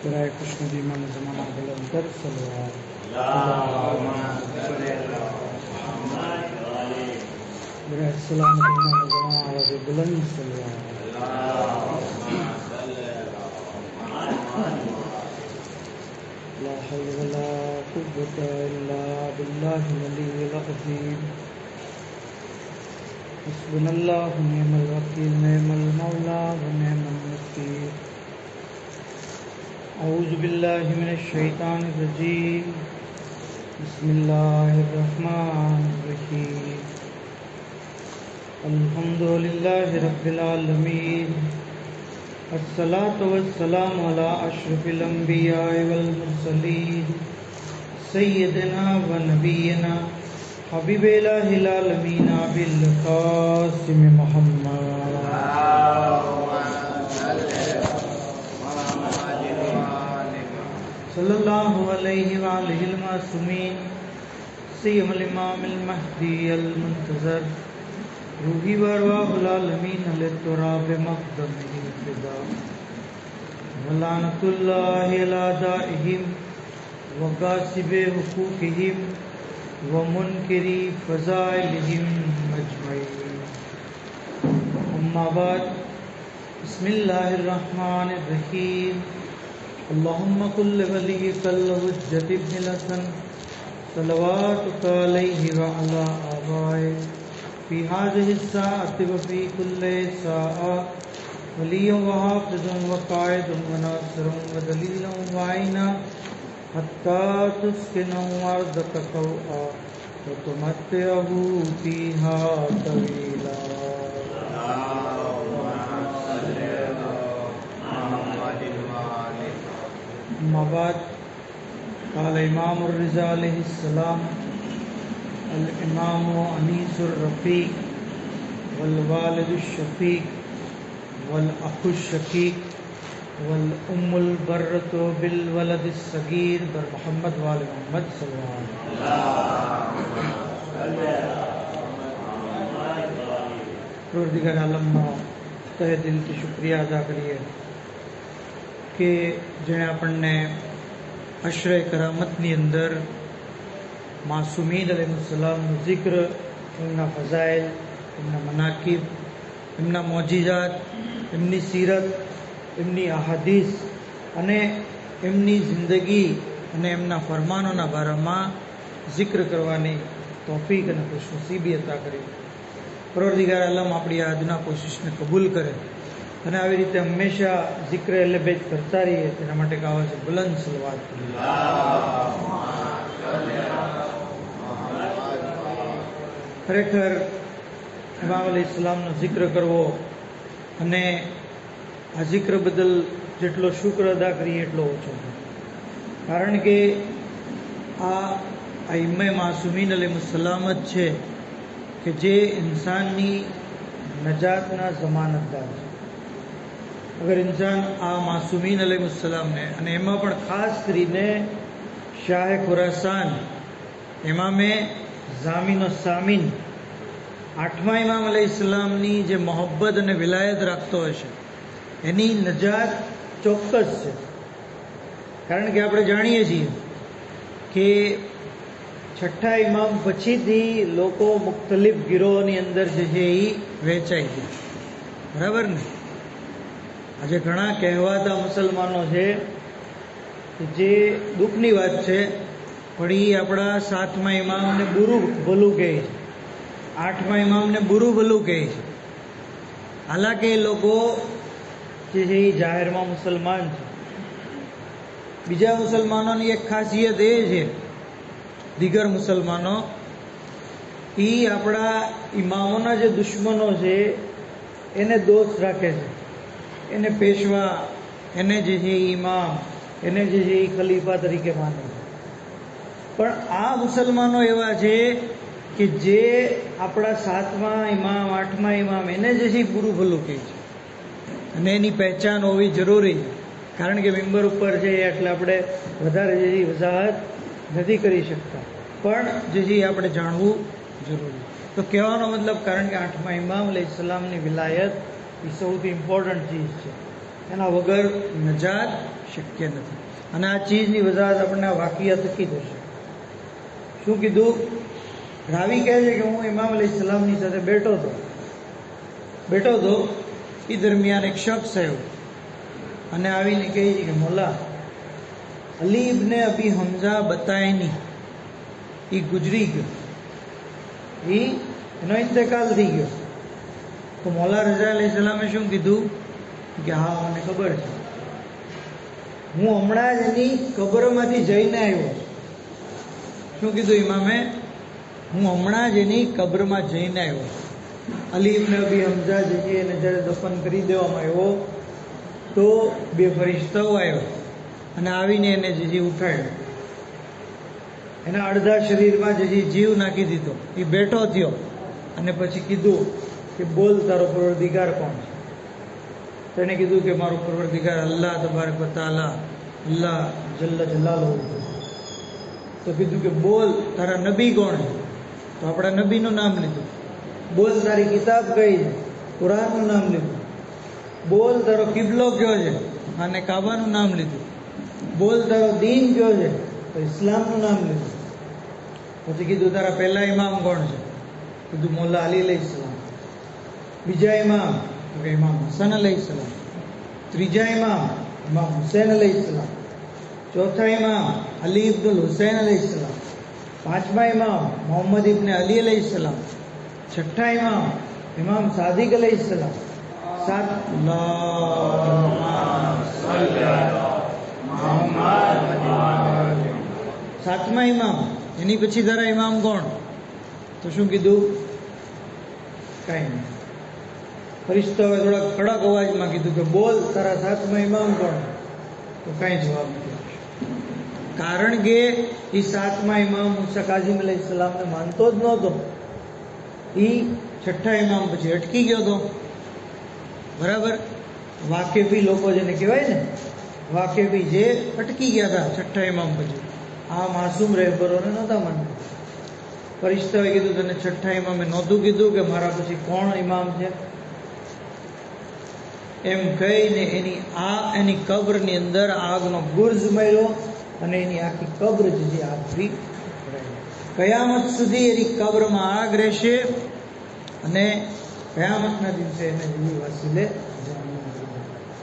برائے خوش ندیمان زمانہ بلند کر صلوات برائے السلام ایمان زمانہ آواز بلند صلوات لا حول ولا قوة إلا بالله العلي العظيم حسبنا الله ونعم الوكيل نعم المولى ونعم النصير أعوذ بالله من الشيطان الرجيم بسم الله الرحمن الرحيم الحمد لله رب العالمين الصلاة والسلام على أشرف الأنبياء والمرسلين سيدنا ونبينا حبيب إله العالمين أبي القاسم محمد صلى الله عليه وآله المعصومين سيما الإمام المهدي المنتظر روحی وارواح العالمین للتراب مقدمه الفدا ولعنت اللہ علی دائہم وغاصب حقوقہم ومنکری فضائلہم مجمعین اما بعد بسم اللہ الرحمن الرحیم اللہم قل ولیک الحجۃ ابن الحسن صلواتک علیہ وعلی آبائہ في هذه الساعة وفي كل ساعة وليا وحافظا وقائدا وناصرا ودليلا وعينا حتى تسكنه أرضك طوعا وتمتعه فيها طويلا أما بعد قال إمام الرضا عليه السلام الامام انیس الرفیق والوالد الشفیق والاخ الشقیق والام البرۃ بالولد الصغیر بر محمد وآل محمد صلی اللہ علیہ وسلم. پروردگار عالم تہ دل થી શુક્રિયા અદા કરીએ કે જેણે આપણને અશ્રય કરામતની અંદર માસૂમીન અલૈહિસ્સલામનું ઝિક્ર, એમના ફઝાઇલ, એમના મનાકિબ, એમના મોજિઝાત, એમની સીરત, એમની અહાદીસ અને એમની જિંદગી અને એમના ફરમાનોના બારામાં ઝિક્ર કરવાની તૌફીક અને ખુશનસીબી અતા કરી. પરવરદિગાર આલમ આપણી આ અદના કોશિશને કબૂલ કરે અને આવી રીતે હંમેશા ઝિક્ર અહલે બેત કરતા રહીએ. તેના માટે કહેવા છે બુલંદ સલવાત. ખરેખર ઇમામ અલી ઇસ્લામનો ઝિક્ર કરવો અને આ ઝિક્ર બદલ જેટલો શુક્ર અદા કરીએ એટલો ઓછો છે. કારણ કે આ ઇમ્મે માસૂમીન અલૈહિસ્સલામ જ છે કે જે ઇન્સાનની નજાતના ઝમાનતદાર છે. અગર ઇન્સાન આ માસૂમીન અલૈહિસ્સલામને અને એમાં પણ ખાસ કરીને શાહ ખુરાસાન ઇમામે ઝામિન સામિન આઠમા ઇમામ અલૈહિસ્સલામની જે મોહબ્બત અને વિલાયત રાખતો હશે એની નજાત ચોક્કસ છે. કારણ કે આપણે જાણીએ છીએ કે છઠ્ઠા ઇમામ પછીથી લોકો મુખ્તલિફ ગિરોહની અંદર જે છે એ વહેંચાઈ ગયા. બરાબર ને? આજે ઘણા કહેવાતા મુસલમાનો છે જે દુઃખની વાત છે, પણ એ આપણા સાતમા ઇમામને બુરું ભલું કહે છે, આઠમા ઇમામને બુરું ભલું કહે છે. હાલાકે એ લોકો જે છે એ જાહેરમાં મુસલમાન છે. બીજા મુસલમાનોની એક ખાસિયત એ છે, દીગર મુસલમાનો એ આપણા ઇમામોના જે દુશ્મનો છે એને દોસ્ત રાખે છે, એને પેશવા, એને જે છે ઇમામ, એને જે છે એ ખલીફા તરીકે માને છે. પણ આ મુસલમાનો એવા છે કે જે આપણા સાતમા ઇમામ, આઠમા ઇમામ એને જે છે પૂરું ભલું કહે છે અને એની પહેચાન હોવી જરૂરી છે. કારણ કે મેમ્બર ઉપર છે એટલે આપણે વધારે જે વજાહત નથી કરી શકતા, પણ જે છે આપણે જાણવું જરૂરી. તો કહેવાનો મતલબ, કારણ કે આઠમા ઇમામ અલૈહિસ્સલામની વિલાયત એ સૌથી ઇમ્પોર્ટન્ટ ચીજ છે. એના વગર નજાત શક્ય નથી. અને આ ચીજની વજાહત આપણને આ વાકિયા થકી થશે. શું કીધું? રાવી કહે છે કે હું ઇમામ અલૈહિસ્સલામની સાથે બેઠો હતો એ દરમિયાન એક શખ્સ આવ્યો અને આવીને કહે છે કે મોલા અલી ઇબ્ને અબી હમઝા બતાય નહીં, એ ગુજરી ગયો, એનો ઇંતકાલ થઈ ગયો. તો મોલા રઝા અલૈહિસ્સલામે શું કીધું કે હા મને ખબર છે, હું હમણાં જ એની કબરમાંથી જઈને આવ્યો. શું કીધું ઇમામે? હું હમણાં જ એની કબરમાં જઈને આવ્યો. અલી ઇબ્ને અબી હમઝા જે છે એને જ્યારે દફન કરી દેવામાં આવ્યો તો બે ફરિશ્તાઓ આવ્યો અને આવીને એને જે ઉઠાડ્યો. એના અડધા શરીરમાં જે જીવ નાખી દીધો. એ બેઠો થયો અને પછી કીધું કે બોલ તારો પરવરદિગાર કોણ છે? તો એને કીધું કે મારો પરવરદિગાર અલ્લાહ તબારક વ તઆલા, અલ્લાહ જલ્લ જલાલુહુ. તો કીધું કે બોલ તારા નબી કોણ છે? તો આપણા નબીનું નામ લીધું. બોલ તારી કિતાબ કઈ છે? કુરાનનું નામ લીધું. બોલ તારો કિબલો કયો છે? અને કાબાનું નામ લીધું. બોલ તારો દીન કયો છે? તો ઇસ્લામનું નામ લીધું. પછી કીધું તારા પહેલા ઇમામ કોણ છે? કીધું મોલા અલી અલૈહિસ્સલામ. બીજા ઇમામ તો કે ઇમામ હસન અલૈહિસ્સલામ. ત્રીજા ઇમામ ઇમામ હુસૈન અલૈહિસ્સલામ. ચોથા ઇમામ અલી ઇબ્નુલ હુસૈન અલૈહિસ્સલામ. પાંચમા ઇમામ મોહમ્મદ ઇબ્ને અલી અલૈહિસ્સલામ. છઠ્ઠા ઇમામ ઇમામ સાદિક અલૈહિસ્સલામ. સાતમા ઇમામ. એની પછી તારા ઇમામ કોણ? તો શું કીધું? કાંઈ નહીં. ફરિશ્તાઓએ થોડા કડક અવાજમાં કીધું કે બોલ તારા સાતમા ઇમામ કોણ? તો કાંઈ જવાબ નથી. કારણ કે એ સાતમા ઇમામ મુસા કાઝિમ અલૈહિસ્સલામને માનતો જ નહોતો. એ છઠ્ઠા ઇમામ પછી અટકી ગયો હતો. બરાબર? વાકેફી લોકો જેને કહેવાય ને, વાકેફી જે અટકી ગયા હતા છઠ્ઠા ઇમામ પછી. આ માસૂમ રહેબરોને નહોતા માનતા. ફરિશ્તાઓએ કીધું તને છઠ્ઠા ઇમામે નહોતું કીધું કે મારા પછી કોણ ઇમામ છે? એમ કહીને એની કબ્રની અંદર આગનો ગુર્જ માર્યો અને એની આખી કબ્ર જે આગથી કયામત સુધી એની કબ્રમાં આગ રહેશે અને કયામતના દિવસે એને જેવી વાસીલે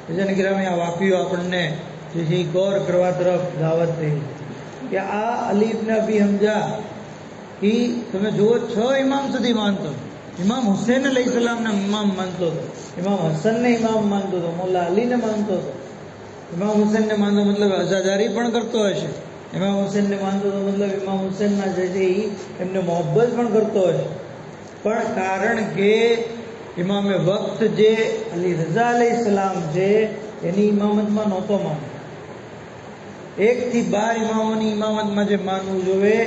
જન્મ. આ વાક્યો આપણને જે ગૌર કરવા તરફ દાવત થઈ કે આ અલી ઇબ્ને અબી હમઝા એ તમે જુઓ 6 ઇમામ સુધી માનતો. ઇમામ હુસૈન અલૈહિસ્સલામને ઇમામ માનતો હતો, ઇમામ હસનને ઇમામ માનતો હતો, મોલા અલીને માનતો હતો. ઇમામ હુસૈનને માનતો મતલબ અઝાદારી પણ કરતો હશે. ઇમામ હુસૈનને માનતો હતો મતલબ ઇમામ હુસૈનના જે છે એ એમને મોહબ્બત પણ કરતો હશે. પણ કારણ કે ઇમામે વક્ત જે અલી રઝા અલૈહિસ્સલામ છે એની ઇમામતમાં નહોતો માનતો. 1 થી 12 ઇમામોની ઇમામતમાં જે માનવું જોઈએ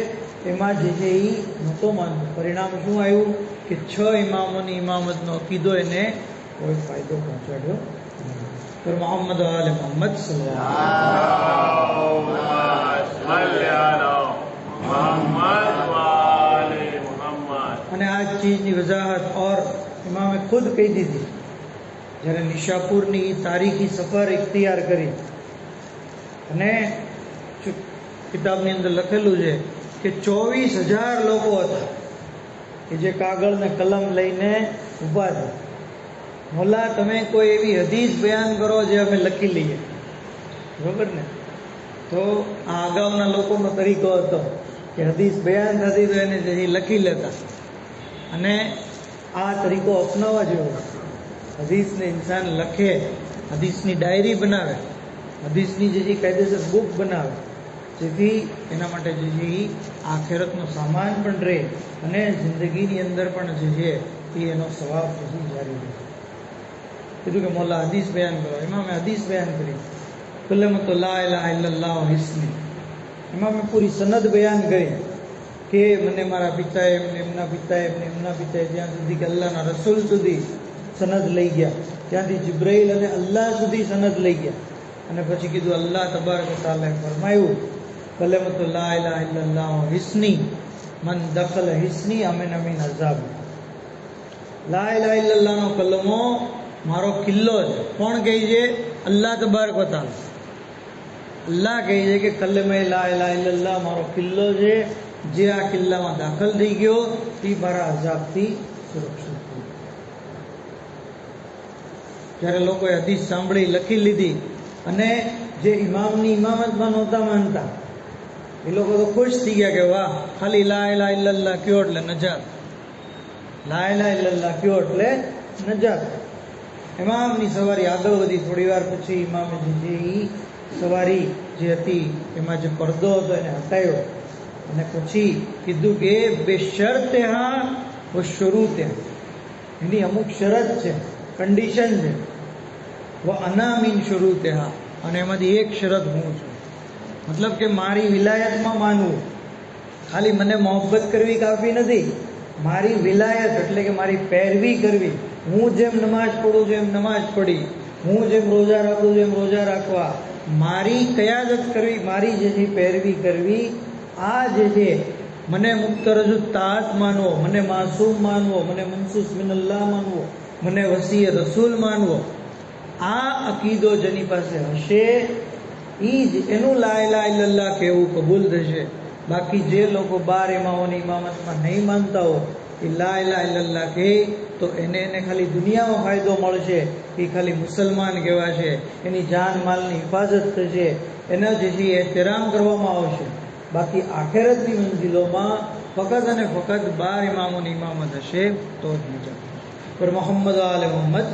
એમાં જે છે એ નહોતો માનતો. પરિણામ શું આવ્યું કે 6 ઇમામોની ઇમામતનો અકીદો એને કોઈ ફાયદો પહોંચાડ્યો નહીં. તો મોહમ્મદ આલે મોહમ્મદ અને આ ચીજની વજાહત और ઇમામે ખુદ કહી દીધી જ્યારે નિશાપુરની તારીખી સફર ઇખ્તિયાર કરી અને કિતાબની અંદર લખેલું છે કે 24,000 લોકો હતા કે જે કાગળ ને કલમ લઈને ઊભા હતા. મોલા તમે કોઈ એવી હદીસ બયાન કરો જે અમે લખી લઈએ. બરોબર ને? તો આ અગાઉના લોકોનો તરીકો હતો કે હદીસ બયાન થતી તો એને જે લખી લેતા અને આ તરીકો અપનાવવા જેવો. હદીસને ઇન્સાન લખે, હદીસની ડાયરી બનાવે, હદીસની જે કાયદેસર બુક બનાવે જેથી એના માટે જે છે એ આખેરતનો સામાન પણ રહે અને જિંદગીની અંદર પણ જે છે એ એનો સવાબ પછી જારી રહે. કીધું કે મોલા હદીસ બયાન કરો. ઇમામે હદીસ બયાન કરી. કલમતો લા ઇલાહા ઇલ્લલ્લાહ હિસ્ની. ઇમામે પૂરી સનદ બયાન કરી કે મને મારા પિતાએ એમને એમના પિતાએ એમને એમના પિતાએ જ્યાં સુધી કે અલ્લાહના રસૂલ સુધી સનદ લઈ ગયા, ત્યાંથી જિબ્રાઈલ અને અલ્લાહ સુધી સનદ લઈ ગયા. અને પછી કીધું અલ્લાહ તબારક વ તઆલાએ ફરમાયું કલમતો લા ઇલાહા ઇલ્લલ્લાહ હિસ્ની મન દખલ હિસ્ની અમીન અમીન અઝાબ. લા ઇલાહા ઇલ્લલ્લાહનો કલમો મારો કિલ્લો છે. કોણ કહે છે? અલ્લાહ તબારક વ તઆલા. અલ્લાહ કહે છે કે કલમે લા ઇલાહા ઇલ્લલ્લાહ મારો કિલ્લો છે, જે આ કિલ્લામાં દાખલ થઈ ગયો તે મારા અઝાબથી સુરક્ષિત થયો. જ્યારે લોકોએ હદીસ સાંભળી, લખી લીધી, અને જે ઇમામની ઇમામતમાં નહોતા માનતા એ લોકો તો ખુશ થઈ ગયા કે વાહ, ખાલી લા ઇલાહા ઇલ્લલ્લાહ કયો એટલે નજાત, લા ઇલાહા ઇલ્લલ્લાહ કયો એટલે નજાત. ઇમામની સવારી આગળ વધી. થોડી વાર પછી ઇમામે જે સવારી જે હતી એમાં જે પડદો હતો એને હટાવ્યો અને પછી કીધું કે બેશરતે હા વ શુરૂતે, એની અમુક શરત છે, કન્ડિશન છે. વ અના મિન શુરૂતે હા, અને એમાંથી એક શરત હું છું. મતલબ કે મારી વિલાયતમાં માનવું, ખાલી મને મોહબ્બત કરવી કાફી નથી. મારી વિલાયત એટલે કે મારી પેરવી કરવી. હું જેમ નમાઝ પઢું છું એમ નમાઝ પડી, હું જેમ રોજા રાખું છું એમ રોજા રાખવા, મારી કયાદત કરવી, મારી જે છે પેરવી કરવી. આ જે છે મને મુક્ત રજૂ તાત માનવો, મને માસૂમ માનવો, મને મનસૂસ મિનલ્લાહ માનવો, મને વસીય રસૂલ માનવો, આ અકીદો જેની પાસે હશે એનું લા ઇલાહા ઇલ્લલ્લાહ કહેવું કબૂલ થશે. બાકી જે લોકો 12 ઇમામોની ઇમામતમાં નહીં માનતા હો એ લા ઇલાહા ઇલ્લલ્લાહ કહે તો એને ખાલી દુનિયામાં ફાયદો મળશે, એ ખાલી મુસલમાન કહેવાશે, એની જાન માલની હિફાજત થશે, એના જે છે એહતરામ કરવામાં આવશે. બાકી આખેરતની મંજિલોમાં ફકત અને ફકત 12 ઇમામોની ઇમામત હશે તો જ નજાત. પર મોહમ્મદ આલે મોહમ્મદ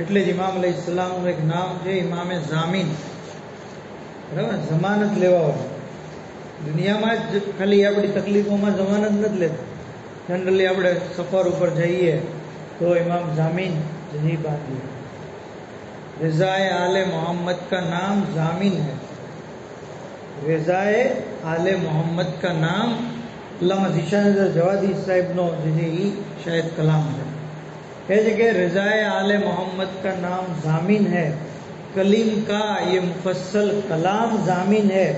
એટલે જ ઇમામ અલૈહિસ્સલામનું એક નામ છે ઇમામે ઝામીન. બરાબર, જમાનત લેવા હોય. દુનિયામાં જ ખાલી આપણી તકલીફોમાં જમાનત નથી લેતા. જનરલી આપણે સફર ઉપર જઈએ તો ઇમામ ઝામીન જની બાંધીએ. रज़ाए आले मोहम्मद का नाम जामिन है. रज़ाए आले मोहम्मद का नाम अल्लामा ज़ीशानज़र जवादी साहिबનો જે છે એ શાયદ કલામ છે. કહે છે કે रज़ाए आले मोहम्मद का नाम जामिन है, कलीम का ये मुफस्सल कलाम जामिन है,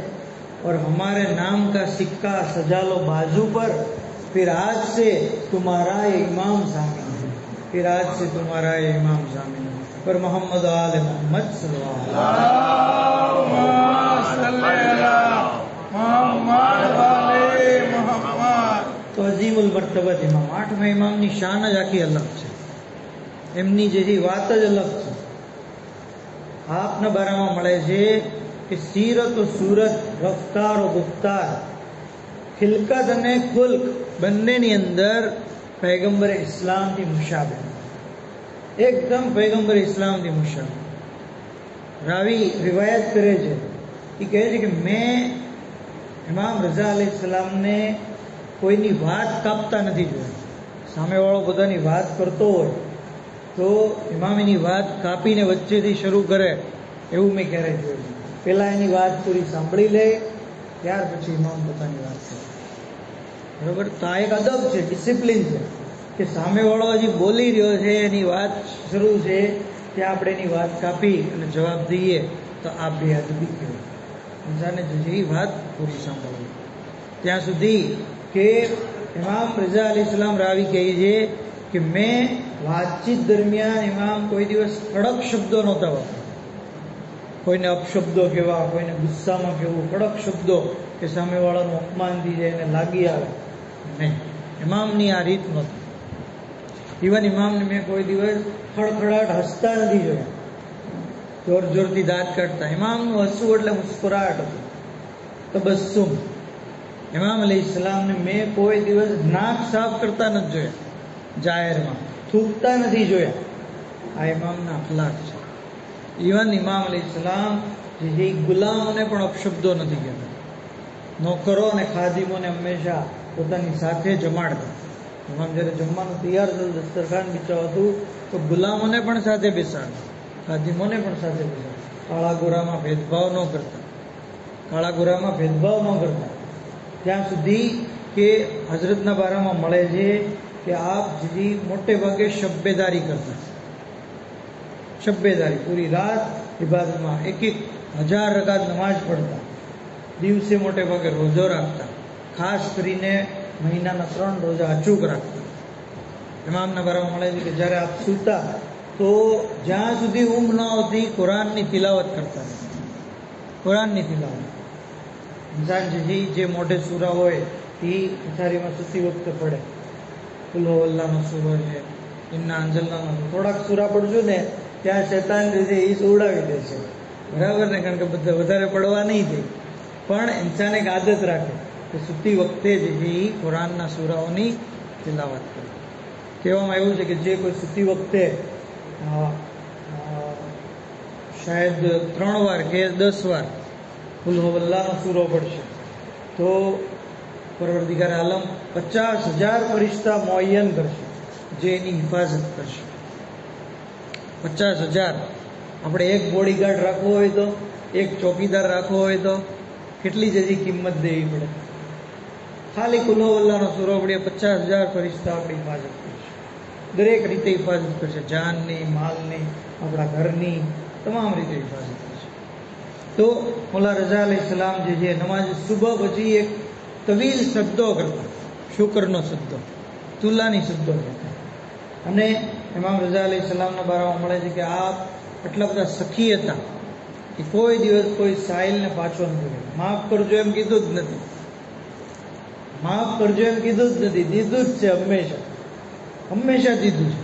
और हमारे नाम का सिक्का सजा लो बाजू पर, फिर आज से तुम्हारा ये इमाम जामिन है, फिर आज से तुम्हारा ये इमाम जामिन है. पर मोहम्मद आले मोहम्मद તો અઝીમુલ મર્તબત ઇમામ, 8મા ઇમામની શાન જ આખી અલગ છે, એમની જે વાત જ અલગ છે. આપના બારામાં મળે છે કે સીરત ઓ સુરત, રફતાર ઓ ગુફતાર, ખિલકત અને ખુલ્ક બંનેની અંદર પૈગંબર ઇસ્લામથી મુશાબહ, એકદમ પૈગંબર ઇસ્લામથી મુશાબહ. રાવી રિવાયત કરે છે, એ કહે છે કે મેં ઇમામ રઝા અલૈહિસ્સલામને કોઈની વાત કાપતા નથી જોયા. સામેવાળો પોતાની વાત કરતો હોય તો ઇમામ એની વાત કાપીને વચ્ચેથી શરૂ કરે એવું મેં ક્યારેય જોયું. પહેલાં એની વાત પૂરી સાંભળી લે, ત્યાર પછી ઇમામ પોતાની વાત કરે. બરાબર, તો આ એક અદબ છે, ડિસિપ્લિન છે કે સામેવાળો હજી બોલી રહ્યો છે, એની વાત શરૂ છે, ત્યાં આપણે એની વાત કાપી અને જવાબ દઈએ તો આ બેઅદબી કહેવાય. ઇન્સાને જે વાત પૂરી સાંભળવી ત્યાં સુધી. કે ઇમામ રઝા અલૈહિસ્સલામ રાવી કહે છે કે મેં વાતચીત દરમિયાન ઇમામ કોઈ દિવસ કડક શબ્દો નહોતા વાપરતા. કોઈને અપશબ્દો કહેવા, કોઈને ગુસ્સામાં કહેવું, કડક શબ્દો કે સામેવાળાનું અપમાન થઈ જાય, એને લાગી આવે, નહીં. ઇમામની આ રીત નહોતી. ઇવન ઇમામને મેં કોઈ દિવસ ખડખડાટ હસતા નથી જોયા, જોર જોરથી દાંત કાઢતા. ઇમામનું હસવું એટલે મુસ્કુરાહટ હતું, તબસ્સુમ. ઇમામ અલૈહિસ્સલામને મેં કોઈ દિવસ નાક સાફ કરતા નથી જોયા, જાહેરમાં થૂકતા નથી જોયા. આ ઇમામના અખલાક છે. ઇવન ઇમામ અલૈહિસ્સલામ જે ગુલામોને પણ અપશબ્દો નથી કહેતા. નોકરો અને ખાદિમોને હંમેશા પોતાની સાથે જમાડતા. ઇમામ જ્યારે જમવાનું તૈયાર થતું, દસ્તરખાન બિછાવતું તો ગુલામોને પણ સાથે બેસાડતા, ખાદિમોને પણ સાથે બેસાડતા. કાળા ગોરામાં ભેદભાવ ન કરતા, કાળા ગોરામાં ભેદભાવ ન કરતા. ત્યાં સુધી કે હઝરતના બારામાં મળે છે કે આપ જે મોટે ભાગે શબ્બેદારી કરતા. શબ્બેદારી, પૂરી રાત ઇબાદતમાં 1,000 રકાત નમાઝ પઢતા, દિવસે મોટે ભાગે રોજો રાખતા, ખાસ કરીને મહિનાના 3 રોજા અચૂક રાખતા. ઇમામના બારામાં મળે છે કે જ્યારે આપ સૂતા તો જ્યાં સુધી ઊંઘ ન આવતી કુરાનની તિલાવત કરતા. કુરાનની તિલાવત ઇન્સાન જે મોઢે સૂરા હોય એ પથારીમાં સૂતી વખતે પડે. કુલ હુવલ્લાહનો સૂરો છે, ઇન્ના અંઝલનાનો, થોડાક સૂરા પડજો ને ત્યાં શૈતાન જે છે એ ઉડાવી દે છે. બરાબર ને? કારણ કે બધા વધારે પડવા નહીં દે, પણ ઇન્સાન એક આદત રાખે કે સૂતી વખતે જે છે એ કુરાનના સૂરાઓની તિલાવત કરે. કહેવામાં એવું છે કે જે કોઈ સૂતી વખતે શાયદ 3 વાર કે 10 વાર કુલ હુવલ્લાહનો સૂરો પડશે તો પરવરદિગાર આલમ 50,000 ફરિશ્તા મુઅય્યન કરશે જે એની હિફાજત કરશે. 50,000. આપણે એક બોડીગાર્ડ રાખવો હોય તો, એક ચોકીદાર રાખવો હોય તો કેટલી જજી કિંમત દેવી પડે. ખાલી કુલ હુવલ્લાહનો સૂરો પડીએ 50,000 ફરિશ્તા આપણી હિફાજત કરશે. દરેક રીતે હિફાજત કરશે, જાનની, માલની, આપણા ઘરની, તમામ રીતે હિફાજત કરશે. તો મોલા રઝા અલૈહિસ્સલામ જે છે નમાજ સુબહ પછી એક તવીલ શબ્દો કરતા, શુક્રનો શબ્દો, તુલાની શબ્દો કરતા. અને ઇમામ રઝા અલૈહિસ્સલામના બારામાં મળે છે કે આ એટલા બધા સખી હતા કે કોઈ દિવસ કોઈ સાહિલને પાછો નથી કર્યો. માફ કરજો એમ કીધું જ નથી, માફ કરજો એમ કીધું જ નથી, દીધું જ છે હંમેશા, હંમેશા દીધું છે.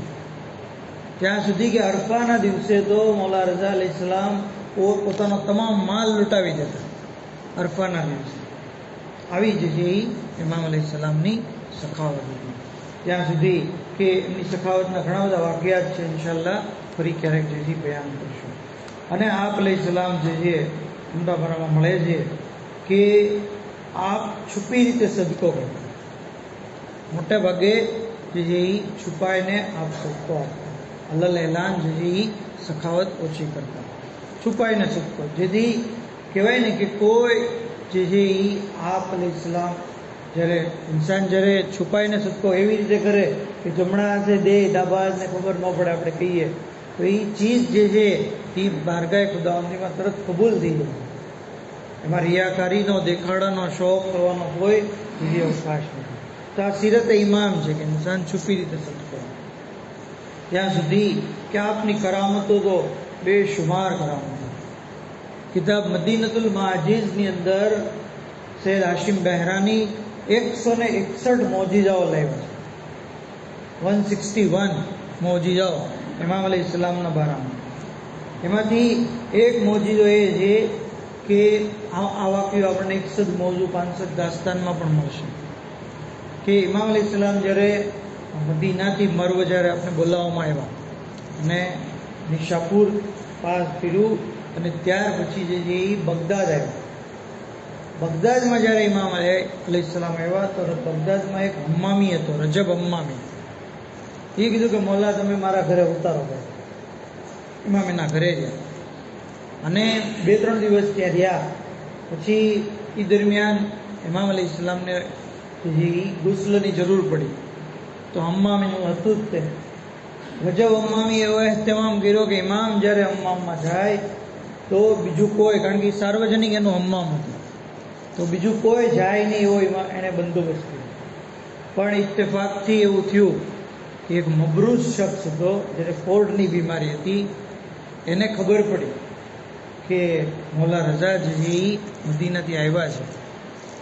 ત્યાં સુધી કે અરફાના દિવસે તો મોલા રઝા અલૈહિસ્સલામ પોતાનો તમામ માલ લૂંટાવી દેતા અરફાના દિવસે. આવી જ છે ઇમામ અલૈહિસ્સલામની સખાવત હતી. ત્યાં સુધી કે એમની સખાવતના ઘણા બધા વાકયાત છે, ઇન્શાઅલ્લાહ ફરી ક્યારેક જે બયાન કરશું. અને આપ અલૈહિસ્સલામ જે છે મોટા ભારામાં મળે છે કે આપ છુપી રીતે સદકો કરતા. મોટે ભાગે જે છે એ છુપાઈને આપ સદકો આપતા. અલ્લાહ એલાન જે છે એ સખાવત ઓછી કરતા, છુપાઈને સદકો. જેથી કહેવાય ને કે કોઈ જે છે એ આપ અલૈહિસ્સલામ જ્યારે ઇન્સાન જ્યારે છુપાઈને સદકો એવી રીતે કરે કે જમણા હાથે દે ડાબાને ખબર ન પડે, આપણે કહીએ તો એ ચીજ જે છે એ બારગાહે ખુદાવંદીમાં તરત કબૂલ થઈ જાય. એમાં રિયાકારીનો, દેખાડાનો, શોખ કરવાનો કોઈ બીજી અવકાશ નથી. તો આ સીરતે ઇમામ છે કે ઇન્સાન છુપી રીતે સદકો. ત્યાં સુધી કે આપની કરામતો તો બેશુમાર કરામતો. કિતાબ મદીનતુલ માજીઝની અંદર સૈયદ હાશિમ બહેરાની 161 મોજીઝાઓ લાવ્યા છે. 161 મોજીઝાઓ ઇમામ અલૈહિસ્સલામના બારામાં. એમાંથી એક મોજીઝો એ છે કે આ વાક્યો આપણને 61 મોજુ 65 દાસ્તાનમાં પણ મળશે કે ઇમામ અલૈહિસ્સલામ જ્યારે મદીનાથી મર્વ જ્યારે આપણે બોલાવવામાં આવ્યા અને નિશાપુર પાસ ફર્યું અને ત્યાર પછી જે છે એ બગદાદ આવ્યા. બગદાદમાં જ્યારે ઇમામ અલૈહિસ્સલામ આવ્યા તો બગદાદમાં એક હમ્મામી હતો, રજબ હમ્મામી. એ કીધું કે મોલા તમે મારા ઘરે ઉતારો ભાઈ. ઇમામ એના ઘરે ગયા અને 2-3 દિવસ ત્યાં રહ્યા. પછી એ દરમિયાન ઇમામ અલૈહિસ્સલામને જે ગુસ્લની જરૂર પડી તો હમ્મામીનું હતું જ તે. રજબ હમ્મામી એવો એહતમામ કર્યો કે ઇમામ જ્યારે હમ્મામમાં જાય તો બીજું કોઈ, કારણ કે સાર્વજનિક એનું હમ્મામ હતું, તો બીજું કોઈ જાય નહીં એવો એણે બંદોબસ્ત કર્યો. પણ ઇત્તેફાકથી એવું થયું કે એક મબરૂઝ શખ્સ હતો જેને ફોર્ડની બીમારી હતી. એને ખબર પડી કે મોલા રઝા જે મદીનાથી આવ્યા છે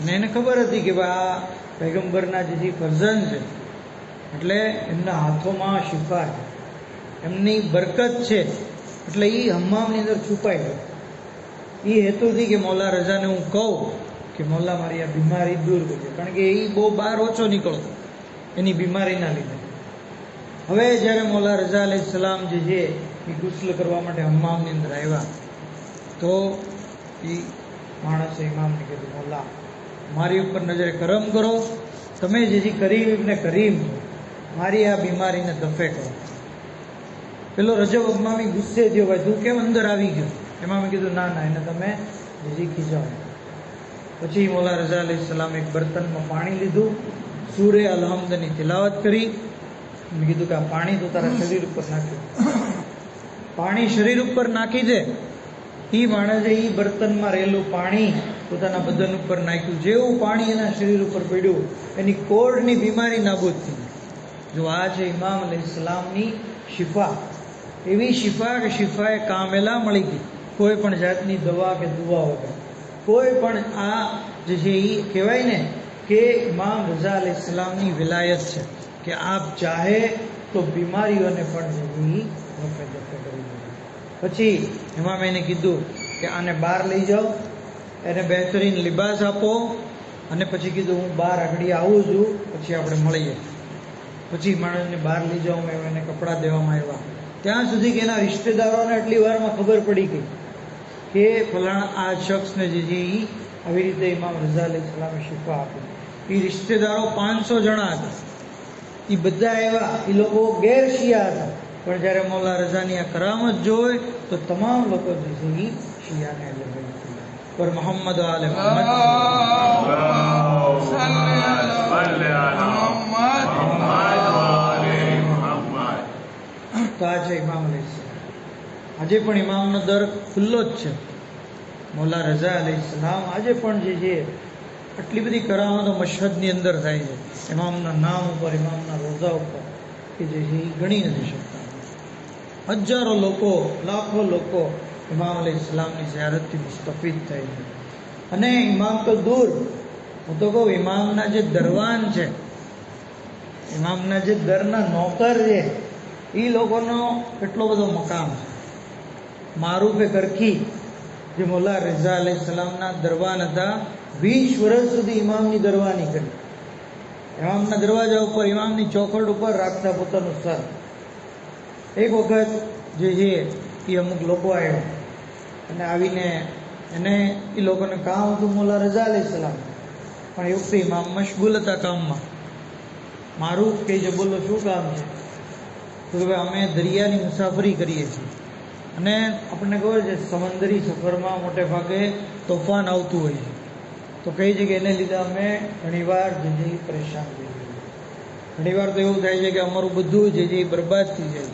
અને એને ખબર હતી કે આ પૈગંબરના જે ફરઝન છે, એટલે એમના હાથોમાં શિફા છે, એમની બરકત છે, એટલે એ હમ્મામની અંદર છુપાઈ ગયો. એ હેતુથી કે મોલા રઝાને હું કહું કે મોલા મારી આ બીમારી દૂર કરજો, કારણ કે એ બહુ બહાર ઓછો નીકળતો એની બીમારીના લીધે. હવે જ્યારે મોલા રઝા અલૈહિસ્સલામ જે છે એ ગુસ્લ કરવા માટે હમ્મામની અંદર આવ્યા તો એ માણસે ઇમામને કીધું મોલા મારી ઉપર નજરે કરમ કરો, તમે જે કરીમ ઇબ્ને કરીમ છો, મારી આ બીમારીને દફે કરો. પેલો રજબ હમ્મામી ગુસ્સે થયો, ભાઈ તું કેમ અંદર આવી ગયો? એમાં મેં કીધું ના એને તમે જે ખીજાવો. પછી મોલા રઝા અલૈહિસ્સલામ એક બર્તનમાં પાણી લીધું, સૂરે અલહમદની તિલાવત કરી. મેં કીધું કે આ પાણી તો તારા શરીર ઉપર નાખ્યું. પાણી શરીર ઉપર નાખી દે. એ માણસે એ બર્તનમાં રહેલું પાણી પોતાના બદન ઉપર નાખ્યું. જેવું પાણી એના શરીર ઉપર પડ્યું એની કોઢની બીમારી નાબૂદ થઈ. જો આ છે ઇમામ અલૈહિસ્સલામની શિફા. એવી શિફા કે શિફાએ કામેલા મળી ગઈ, કોઈ પણ જાતની દવા કે દુવા વગર. કોઈ પણ આ જે છે એ કહેવાય ને કે ઇમામ રઝા અલૈહિસ્સલામની વિલાયત છે કે આપ ચાહે તો બીમારીઓને પણ જે રફે દફે કરી દે. પછી ઇમામે એને કીધું કે આને બહાર લઈ જાઓ, એને બહેતરીન લિબાસ આપો, અને પછી કીધું હું બહાર આગળ આવું છું, પછી આપણે મળીએ. પછી માણસને બહાર લઈ જાઓ, એને કપડાં દેવામાં આવ્યા. ત્યાં સુધી કે એના રિશ્તેદારોને આટલી વારમાં ખબર પડી ગઈ કે ફલાણા આ શખ્સને જે છે એ આવી રીતે ઇમામ રઝા અલૈહિસ્સલામે શિફા આપી. એ રિશ્તેદારો 500 જણા હતા. એ બધા આવ્યા. એ લોકો ગેર શિયા હતા, પણ જ્યારે મૌલા રઝાની આ કરામત જોઈ તો તમામ લોકો જે છે એ શિયાને લગાવી પર મોહમ્મદ આલે મોહમ્મદ. તો આ છે ઇમામ અલૈહિસ્સલામ. આજે પણ ઇમામનો દર ખુલ્લો જ છે. મૌલા રઝા અલૈહિસ્સલામ આજે પણ જે છે આટલી બધી કરામતો મશહદની અંદર થાય છે. ઇમામના નામ ઉપર, ઇમામના રોઝા ઉપર કે જે છે એ ગણી નથી શકતા. હજારો લોકો, લાખો લોકો ઇમામ અલૈહિસ્સલામની ઝિયારતથી મુસ્તફીદ થાય છે. અને ઇમામ તો દૂર, હું તો કહું ઇમામના જે દરવાન છે, ઇમામના જે દરના નોકર છે, એ લોકોનો એટલો બધો મકામ છે. મારૂફે કરખી જે મૌલા રઝા અલૈહિસ્સલામના દરવાન હતા, 20 વર્ષ સુધી ઇમામની દરવાની કરી. ઇમામના દરવાજા ઉપર, ઇમામની ચોખડ ઉપર રાખતા પોતાનું સર. એક વખત જે છે એ અમુક લોકો આવ્યા અને આવીને એને એ લોકોને કામ હતું મૌલા રઝા અલૈહિસ્સલામ, પણ એ વખતે ઇમામ મશગુલ હતા કામમાં. મારું કે જે બોલો શું કામ છે? તો કે અમે દરિયાની મુસાફરી કરીએ છીએ અને આપણને ખબર છે સમંદરી સફરમાં મોટે ભાગે તોફાન આવતું હોય છે. તો કહે છે કે એને લીધે અમે ઘણીવાર જે છે એ પરેશાન થઈ જઈએ. ઘણીવાર તો એવું થાય છે કે અમારું બધું જે છે એ બરબાદ થઈ જાય,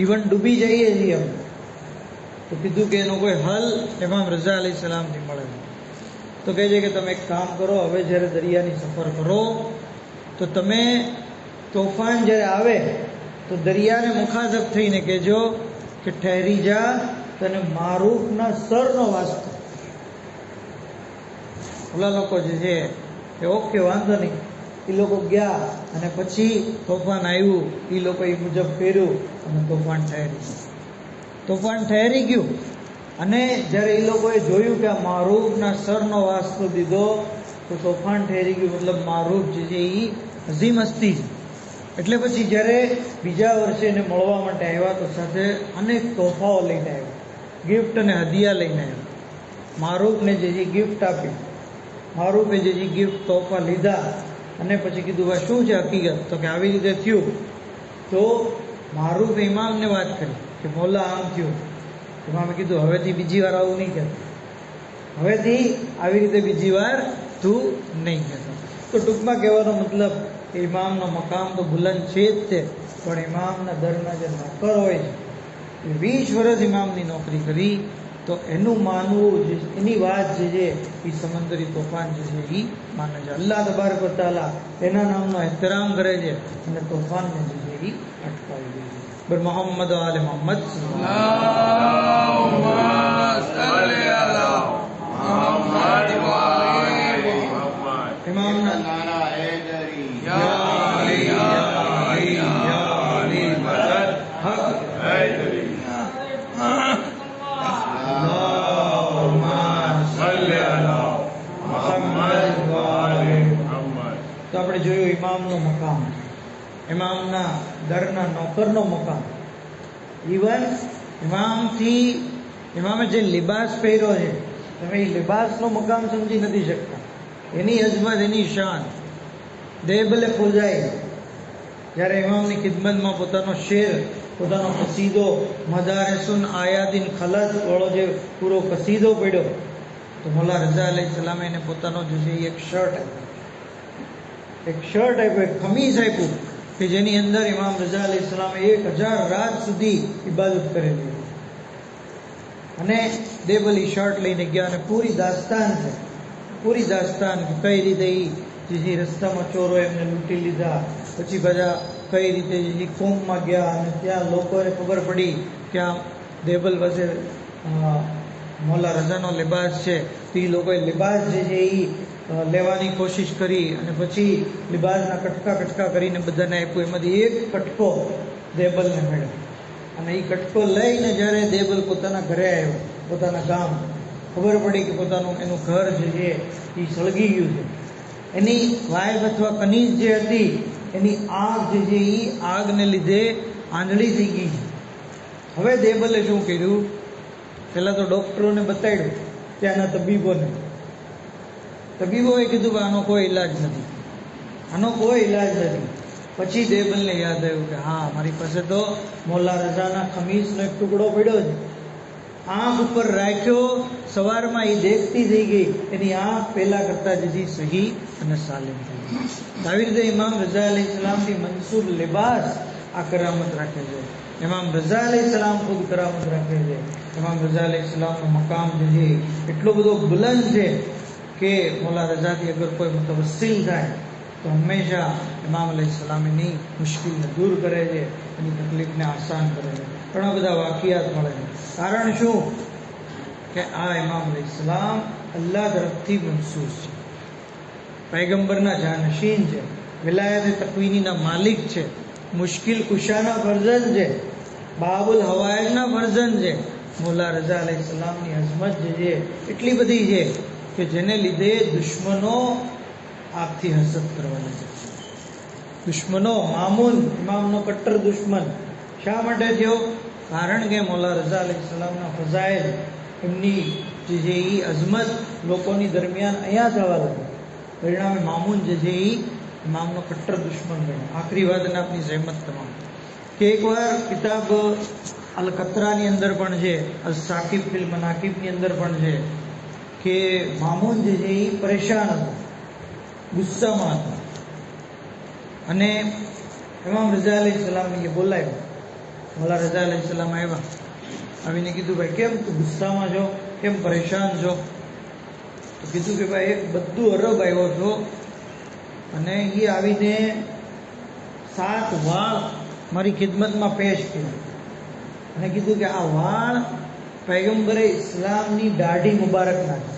ઇવન ડૂબી જઈએ છીએ અમે. તો કીધું કે એનો કોઈ હલ ઇમામ રઝા અલૈહિસ્સલામથી મળે. તો કહે છે કે તમે એક કામ કરો, હવે જ્યારે દરિયાની સફર કરો તો તમે તોફાન જ્યારે આવે તો દરિયાને મુખાતબ થઈને કહેજો કે ઠહેરી જા, તને મારૂફના સરનો વાસ્તો. ઓલા લોકો જે છે એ ઓકે વાંધો નહીં, એ લોકો ગયા અને પછી તોફાન આવ્યું, એ લોકો એ મુજબ કર્યું અને તોફાન ઠહેરી ગયું. તોફાન ઠહેરી ગયું અને જ્યારે એ લોકોએ જોયું કે આ મારૂફના સરનો વાસ્તો દીધો તો તોફાન ઠહેરી ગયું. મતલબ મારૂફ જે છે એ હઝીમ હસ્તી છે. એટલે પછી જ્યારે બીજા વર્ષે એને મળવા માટે આવ્યા તો સાથે અનેક તોહફાઓ લઈને આવ્યા, ગિફ્ટ અને હદિયા લઈને આવ્યા. મારૂફને જે છે ગિફ્ટ આપી, મારૂફે જે છે ગિફ્ટ તોહફા લીધા અને પછી કીધું ભાઈ શું છે હકીકત? તો કે આવી રીતે થયું. તો મારૂફે ઇમામને વાત કરી કે મૌલા આમ થયું. ઇમામે કીધું હવેથી બીજી વાર આવું નહીં કહેતો, હવેથી આવી રીતે બીજી વાર તું નહીં કહેતો. તો ટૂંકમાં કહેવાનો મતલબ કે ઇમામનો મકામ તો બુલંદ છે જ તે, પણ ઇમામના દરના જે નોકર હોય છે એ 20 વર્ષ ઇમામની નોકરી કરી તો એનું માનવું, એની વાત જે છે એ સમંદરી તોફાન જે છે એ માને છે. અલ્લાહ તબારક વ તઆલા એના નામનો એહતરામ કરે છે અને તોફાનને જે છે એ અટકાવી દે છે. બર મોહમ્મદ આલે મોહમ્મદ ઇમામના તો આપણે જોયું ઇમામનો મકામ, ઇમામના દરના નોકરનો મકામ. ઇવન ઇમામે જે લિબાસ પહેર્યો છે, તમે એ લિબાસનો મકામ સમજી નથી શકતા. એની અજમત, એની શાન. દેબલે ફોજાઈ જ્યારે ઇમામની ખિદમતમાં પોતાનો શેર, પોતાનો કસીદો, મદારસુન આયાતિન ખલત વાળો જે પૂરો કસીદો પડ્યો, તો મૌલા રઝા અલૈહિસ્સલામે એને પોતાનો જે છે એક શર્ટ આપ્યો, એક ખમીસ આપ્યું કે જેની અંદર ઇમામ રઝા અલૈહિસ્સલામે 1000 રાત સુધી ઇબાદત કરેલી. અને દેબલી શર્ટ લઈને ગયા અને પૂરી દાસ્તાન છે પૂરી દાસ્તાન કે કઈ રીતે જે રસ્તામાં ચોરોએ એમને લૂંટી લીધા, પછી બધા કઈ રીતે જે કોમમાં ગયા અને ત્યાં લોકોને ખબર પડી કે આ દેબલ પાસે મૌલા રઝાનો લિબાસ છે, તો એ લોકોએ લિબાસ જે છે એ લેવાની કોશિશ કરી અને પછી લિબાસના કટકા કરીને બધાને આપ્યું. એમાંથી એક કટકો દેબલને મળ્યો અને એ કટકો લઈને જ્યારે દેબલ પોતાના ઘરે આવ્યો, પોતાના ગામ, ખબર પડી કે પોતાનું એનું ઘર જે છે એ સળગી ગયું છે. એની વાઇફ અથવા કનીઝ જે હતી એની આગ જે છે એ આગને લીધે આંધળી થઈ ગઈ છે. હવે દેબલે શું કર્યું? પહેલાં તો ડૉક્ટરોને બતાડ્યું, ત્યાંના તબીબોએ કીધું કે આનો કોઈ ઈલાજ નથી, આનો કોઈ ઈલાજ નથી. પછી દેબલને યાદ આવ્યું કે હા, મારી પાસે તો મૌલા રઝાના ખમીસનો એક ટુકડો પડ્યો છે. આંખ ઉપર રાખ્યો, સવારમાં એ દેખતી થઈ ગઈ, એની આંખ પહેલા કરતા જજી સહી અને સાલિમ થઈ ગઈ. આવી રીતે ઇમામ રઝા અલૈહિસ્સલામથી મનસૂબ લિબાસ આ કરામત રાખે છે. ઇમામ રઝા અલૈહિસ્સલામ ખુદ કરામત રાખે છે. ઇમામ રઝા અલૈહિસ્સલામનો મકામ જે છે એટલો બધો બુલંદ છે કે મૌલા રઝાથી અગર કોઈ મુતવસ્સિલ થાય તો હંમેશા ઇમામ અલૈહિસ્સલામ એની મુશ્કેલને દૂર કરે છે, એની તકલીફને આસાન કરે છે. ઘણા બધા વાકિયાત મળે છે. કારણ શું? કે આ ઇમામ અલૈહિસ્સલામ અલ્લાહ તરફથી મનસૂસ છે, પૈગંબરના જાનશીન છે, વિલાયત તકવીનીના માલિક છે, મુશ્કિલ કુશાના વર્ઝન છે, બાબુલ હવાયજના વર્ઝન છે. મૌલા રઝા અલૈહિસ્સલામની અઝમત જે છે એટલી બધી છે કે જેને લીધે દુશ્મનો આપથી હસદ કરવા લાગે. દુશ્મનો, મામૂન ઇમામનો કટ્ટર દુશ્મન શા માટે થયો? કારણ કે મૌલા રઝા અલૈહિસ્સલામના ફઝાઇલ, એમની જે છે એ અઝમત લોકોની દરમિયાન અહીંયા થવા લાગે. પરિણામે મામૂન જે છે એ ઇમામનો કટ્ટર દુશ્મન બન્યો. આખરી વાતને આપની સહેમત તમામ કે એકવાર કિતાબ અલ કતરાની અંદર પણ છે, અલ સાકિબ ફિલ મનાકિબની અંદર પણ છે કે મામૂન જે છે એ પરેશાન હતો, ગુસ્સામાં હતો અને ઇમામ રઝા અલૈહિસ્સલામને એ બોલાવ્યો. મૌલા રઝા અલૈહિસ્સલામ આવ્યા, આવીને કીધું, ભાઈ કેમ તું ગુસ્સામાં છો, કેમ પરેશાન છો? તો કીધું કે ભાઈ એક બધું અરબ આવ્યો છો અને એ આવીને 7 વાળ મારી ખિદમતમાં પેશ કર્યા અને કીધું કે આ વાળ પૈગંબરે ઇસ્લામની દાઢી મુબારકના છે,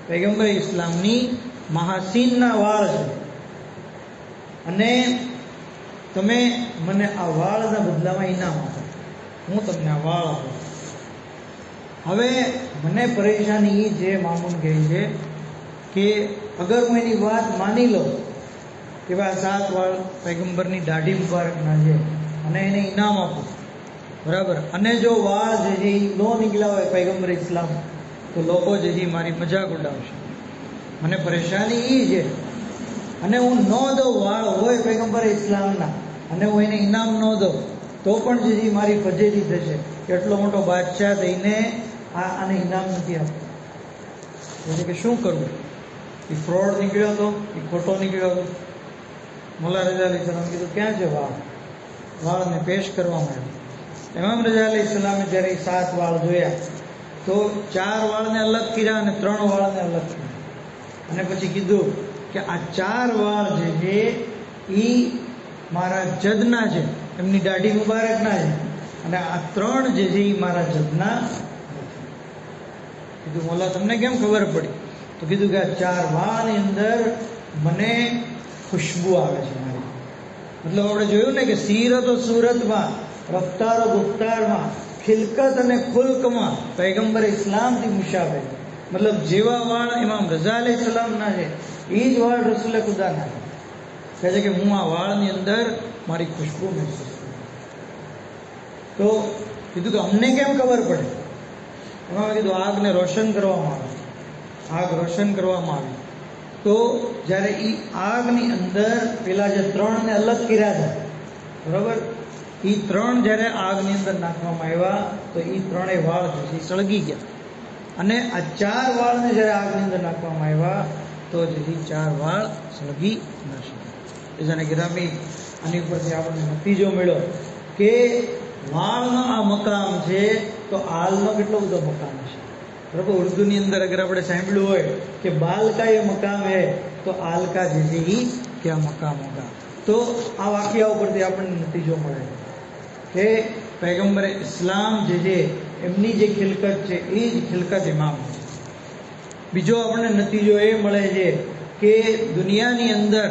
પૈગંબરે ઇસ્લામની મહાસીનના વાળ છે અને તમે મને આ વાળના બદલામાં ઇનામ આપો, હું તમને આ વાળ આપું. હવે મને પરેશાની એ છે, મામૂન કહે છે કે અગર હું એની વાત માની લઉં કે ભાઈ 7 વાળ પૈગંબરની દાઢી મુબારકના છે અને એને ઇનામ આપું, બરાબર, અને જો વાળ જે છે એ ન નીકળ્યા હોય પૈગંબર ઇસ્લામ, તો લોકો જે છે મારી મજાક ઉડાવશે. મને પરેશાની એ છે અને હું ન દઉં, વાળ હોય પૈગંબર ઇસ્લામના અને હું એને ઇનામ ન દઉં તો પણ જે છે મારી ફજેતી થશે કે એટલો મોટો બાદશાહ થઈને આને ઇનામ નથી આપતો. એટલે કે શું કરવું? એ ફ્રોડ નીકળ્યો હતો, એ ખોટો નીકળ્યો હતો. મૌલા રઝા અલૈહિસ્સલામ કીધું ક્યાં છે વાળ? વાળને પેશ કરવામાં આવ્યો. ઇમામ રઝા અલૈહિસ્સલામે જ્યારે 7 વાળ જોયા તો 4 વાળને અલગ કર્યા અને 3 વાળને અલગ કર્યા અને પછી કીધું કે આ 4 વાળ જે છે એ મારા જદના છે, એમની દાઢી મુબારકના છે અને આ 3 જે છે એ મારા જદના નથી. કીધું મૌલા તમને કેમ ખબર પડી? તો કીધું કે આ 4 વાળની અંદર મને ખુશ્બુ આવે છે મારી. મતલબ આપણે જોયું ને કે સીરતો સુરતમાં, રફતારો ગુફતારમાં, ખિલકત અને ખુલ્કમાં પૈગંબર ઇસ્લામથી મુશાબે. મતલબ જેવા વાળ ઇમામ રઝા અલૈહિસ્સલામના છે એ જ વાળ રસૂલે ખુદાના છે. કહે છે કે હું આ વાળની અંદર મારી ખુશ્બુ મહેસૂસ કરું. તો કીધું કે અમને કેમ ખબર પડે? એમાં કીધું આગને રોશન કરવામાં આવે, આગ રોશન કરવામાં આવી તો જ્યારે એ આગની અંદર પેલા જે 3ને અલગ કર્યા હતા, બરાબર, એ 3 જ્યારે આગની અંદર નાખવામાં આવ્યા તો એ 3 વાળ જે સળગી ગયા અને આ 4 વાળને જ્યારે આગની અંદર નાખવામાં આવ્યા તો જે 4 વાળ સળગી ન શકે. જેને ગિરામી આની ઉપરથી આપણને નતીજો મળ્યો કે વાળનો આ મકામ છે તો આલનો કેટલો બધો મકામ છે. બરાબર, ઉર્દુની અંદર અગર આપણે સાંભળ્યું હોય કે બાલ કા ये મકામ है તો આલ કા જે ही क्या મકામ હોગા. તો આ વાક્ય ઉપરથી આપણને નતીજો મળે કે પૈગંબરે ઇસ્લામ જે એમની જે ખિલકત છે એ જ ખિલકત ઇમામ છે. બીજો આપણને નતીજો એ મળે છે કે દુનિયાની અંદર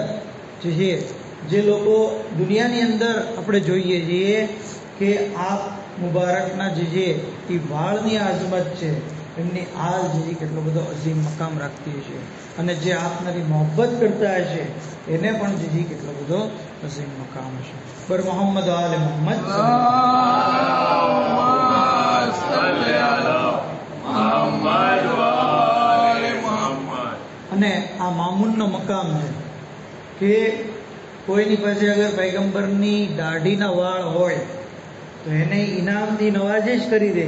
જે લોકો દુનિયાની અંદર આપણે જોઈએ છીએ કે આપ મુબારકના જે એ વાળની આઝમત છે એમની આલ જે કેટલો બધો અઝીમ મકામ રાખતી હશે, અને જે આપનારી મોહબ્બત કરતા હશે એને પણ જે કેટલો બધો અઝીમ મકામ હશે. પર મોહમ્મદ આલે મોહમ્મદ અને આ મામૂનનો મકામ છે કે કોઈની પાસે અગર પૈગંબરની દાઢીના વાળ હોય તો એને ઇનામથી નવાજીશ કરી દે,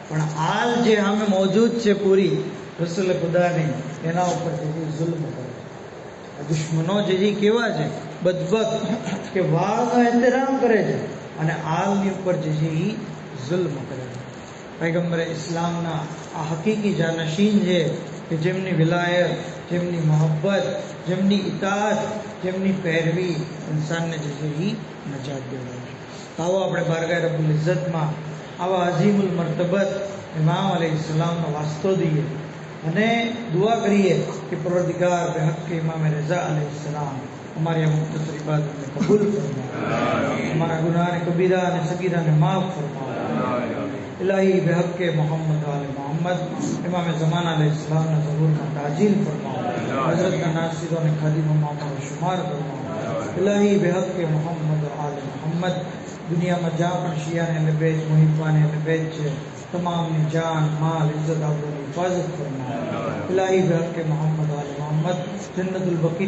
પણ આલ જે સામે મોજૂદ છે પૂરી રસૂલ ખુદાની એના ઉપર જે જુલ્મ કરે છે. દુશ્મનો જે કેવા છે બદબક કે વાળનો એહતરામ કરે છે અને આલની ઉપર જે જુલ્મ કરે છે. પૈગંબરે ઇસ્લામના આ હકીકી જાનશીન છે કે જેમની વિલાયત, જેમની મોહબ્બત, જેમની ઇતાઅત, જેમની पैरवी ઇન્સાનને જે નજાત દેવાય છે. તો આવો આપણે બારગાહ રબ્બુલ ઇઝ્ઝતમાં આવા અઝીમુલ મર્તબત ઇમામ અલૈહિસ્સલામનો વાસ્તો દઈએ અને દુઆ કરીએ કે પરવરદિગાર બેહક ઇમામ રઝા અલૈહિસ્સલામ અમારી આ મુખ્તસર ઇબાદતને કબૂલ ફરમાવો, અમારા ગુનાહ કબીરા અને સગીરાને માફ ફરમાવો. इलाही बेहक के मोहम्मद वाले मोहम्मद इमाम ज़माना अलैहिस्सलाम ने ज़हूर का ताजील फरमाओ, हज़रत का नासिरों ने खादिम मामा शुमार फरमाओ. इलाही बेहक के मोहम्मद आले मोहम्मद दुनिया में जहाँ पर शिया ने लबेज मुहिब्बा ने लबेज है तमाम ने जान माल इज्जत आबरू हिफाजत फरमाओ. इलाही बेहक के मोहम्मद आले मोहम्मद जन्नतुल बकी